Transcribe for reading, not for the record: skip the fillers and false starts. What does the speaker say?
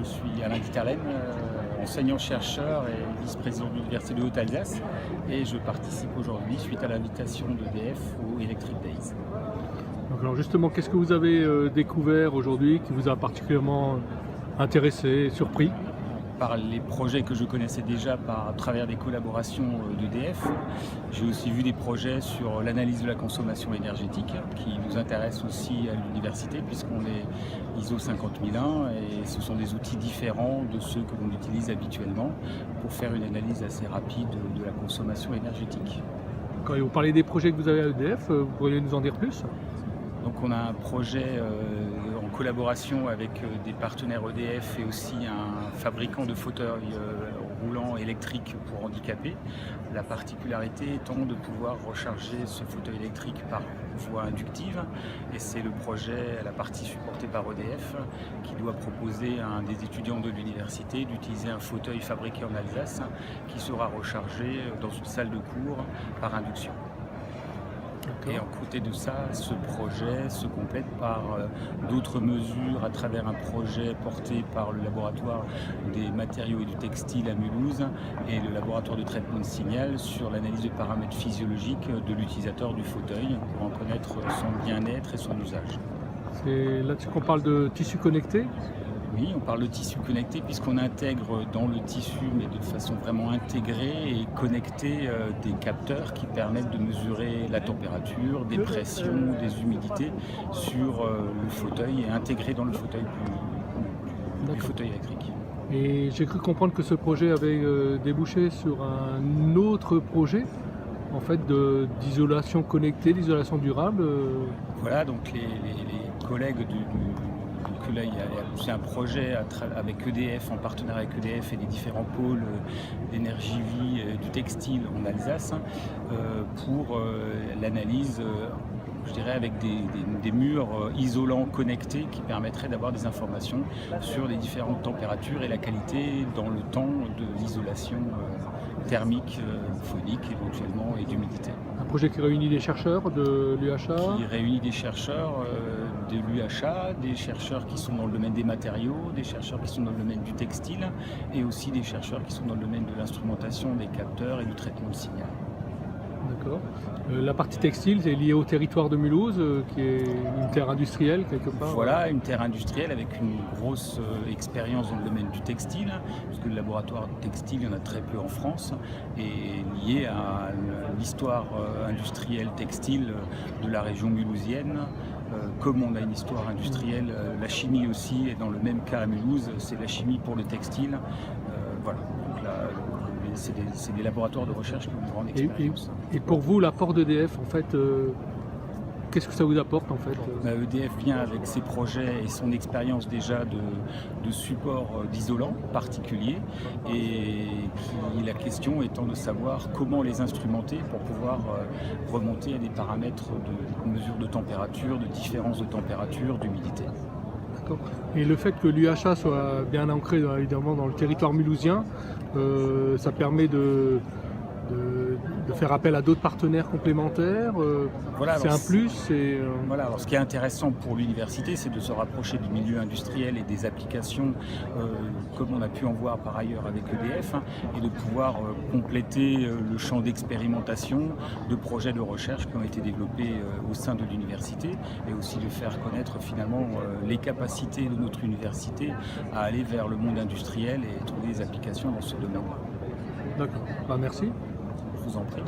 suis Alain Dieterlen, enseignant-chercheur et vice-président de l'Université de Haute-Alsace. Et je participe aujourd'hui, suite à l'invitation d'EDF, au Electric Days. Donc alors justement, qu'est-ce que vous avez découvert aujourd'hui qui vous a particulièrement intéressé, surpris? Par les projets que je connaissais déjà à travers des collaborations d'EDF. J'ai aussi vu des projets sur l'analyse de la consommation énergétique qui nous intéressent aussi à l'université puisqu'on est ISO 50001 et ce sont des outils différents de ceux que l'on utilise habituellement pour faire une analyse assez rapide de la consommation énergétique. Quand vous parlez des projets que vous avez à EDF, vous pourriez nous en dire plus? Donc on a un projet en collaboration avec des partenaires EDF et aussi un fabricant de fauteuils roulants électriques pour handicapés. La particularité étant de pouvoir recharger ce fauteuil électrique par voie inductive et c'est le projet, la partie supportée par EDF qui doit proposer à un des étudiants de l'université d'utiliser un fauteuil fabriqué en Alsace qui sera rechargé dans une salle de cours par induction. Et en côté de ça, ce projet se complète par d'autres mesures à travers un projet porté par le laboratoire des matériaux et du textile à Mulhouse et le laboratoire de traitement de signal sur l'analyse des paramètres physiologiques de l'utilisateur du fauteuil pour en connaître son bien-être et son usage. C'est là-dessus qu'on parle de tissu connecté? Oui, on parle de tissu connecté puisqu'on intègre dans le tissu, mais de façon vraiment intégrée et connectée, des capteurs qui permettent de mesurer la température, des pressions, des humidités sur le fauteuil et intégré dans le fauteuil du fauteuil électrique. Et j'ai cru comprendre que ce projet avait débouché sur un autre projet en fait d'isolation connectée, d'isolation durable. Voilà, donc les collègues là, c'est un projet avec EDF, en partenariat avec EDF et les différents pôles d'énergie vie du textile en Alsace pour l'analyse, je dirais, avec des murs isolants connectés qui permettraient d'avoir des informations sur les différentes températures et la qualité dans le temps de l'isolation thermique, phonique éventuellement et d'humidité. Un projet qui réunit des chercheurs de l'UHA? Qui réunit des chercheurs de l'UHA, des chercheurs qui sont dans le domaine des matériaux, des chercheurs qui sont dans le domaine du textile et aussi des chercheurs qui sont dans le domaine de l'instrumentation, des capteurs et du traitement de signal. D'accord. La partie textile, c'est lié au territoire de Mulhouse, qui est une terre industrielle quelque part. Voilà, une terre industrielle avec une grosse expérience dans le domaine du textile, puisque le laboratoire textile, il y en a très peu en France, et lié à l'histoire industrielle textile de la région mulhousienne. Comme on a une histoire industrielle, la chimie aussi est dans le même cas à Mulhouse, c'est la chimie pour le textile. Voilà. Donc là, c'est des laboratoires de recherche qui ont une grande expérience. Et pour vous, l'apport d'EDF, en fait, qu'est-ce que ça vous apporte en fait? EDF vient avec ses projets et son expérience déjà de support d'isolant particulier et la question étant de savoir comment les instrumenter pour pouvoir remonter à des paramètres de mesure de température, de différence de température, d'humidité. Et le fait que l'UHA soit bien ancré évidemment dans le territoire mulhousien, ça permet de faire appel à d'autres partenaires complémentaires. Voilà, c'est un plus. Voilà, alors ce qui est intéressant pour l'université, c'est de se rapprocher du milieu industriel et des applications comme on a pu en voir par ailleurs avec EDF et de pouvoir compléter le champ d'expérimentation de projets de recherche qui ont été développés au sein de l'université et aussi de faire connaître finalement les capacités de notre université à aller vers le monde industriel et trouver des applications dans ce domaine-là. D'accord, merci. Je vous en prie.